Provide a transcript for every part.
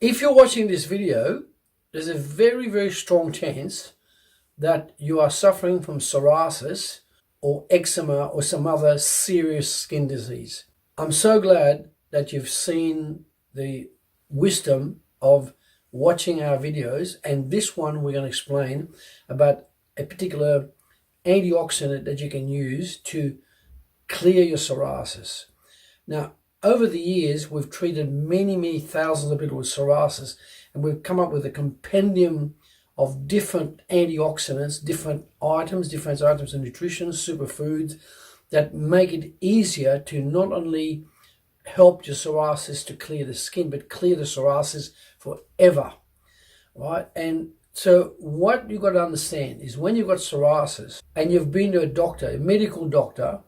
If you're watching this video, there's a very, very strong chance that you are suffering from psoriasis or eczema or some other serious skin disease. I'm so glad that you've seen the wisdom of watching our videos, and this one we're going to explain about a particular antioxidant that you can use to clear your psoriasis. Now, over the years, we've treated many thousands of people with psoriasis, and we've come up with a compendium of different antioxidants, different items of nutrition, superfoods that make it easier to not only help your psoriasis to clear the skin, but clear the psoriasis forever, right? And so what you've got to understand is when you've got psoriasis and you've been to a doctor, a medical doctor,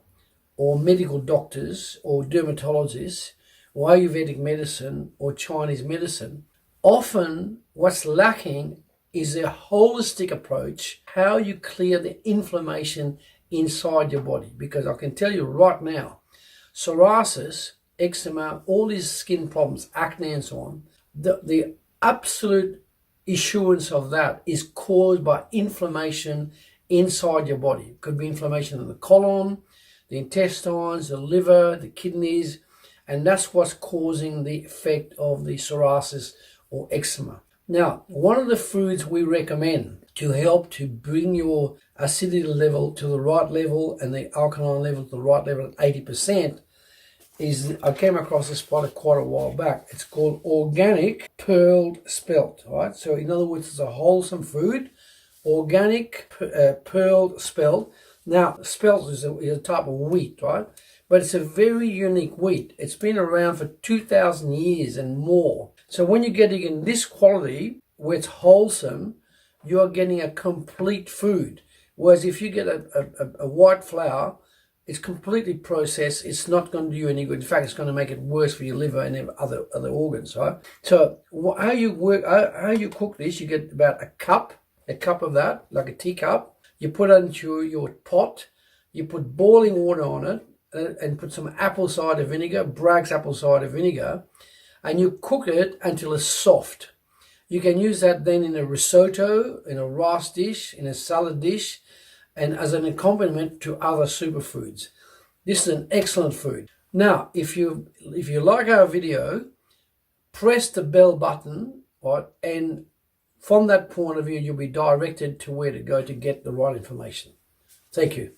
or medical doctors, or dermatologists, or Ayurvedic medicine, or Chinese medicine, often what's lacking is a holistic approach, how you clear the inflammation inside your body. Because I can tell you right now, psoriasis, eczema, all these skin problems, acne and so on, the absolute issuance of that is caused by inflammation inside your body. It could be inflammation in the colon, the intestines, the liver, the kidneys, and that's what's causing the effect of the psoriasis or eczema. Now, one of the foods we recommend to help to bring your acidity level to the right level and the alkaline level to the right level at 80% is, I came across this product quite a while back. It's called organic Pearled Spelt, right? So in other words, it's a wholesome food, organic Pearled Spelt. Now, spelt is a type of wheat, right? But it's a very unique wheat. It's been around for 2,000 years and more. So when you're getting in this quality, where it's wholesome, you are getting a complete food. Whereas if you get a white flour, it's completely processed. It's not going to do you any good. In fact, it's going to make it worse for your liver and other organs, right? So how you cook this, you get about a cup of that, like a teacup. You put it into your pot. You put boiling water on it and put some apple cider vinegar, Bragg's apple cider vinegar, and you cook it until it's soft. You can use that then in a risotto, in a rice dish, in a salad dish, and as an accompaniment to other superfoods. This is an excellent food. Now, if you like our video, press the bell button, right, and from that point of view, you'll be directed to where to go to get the right information. Thank you.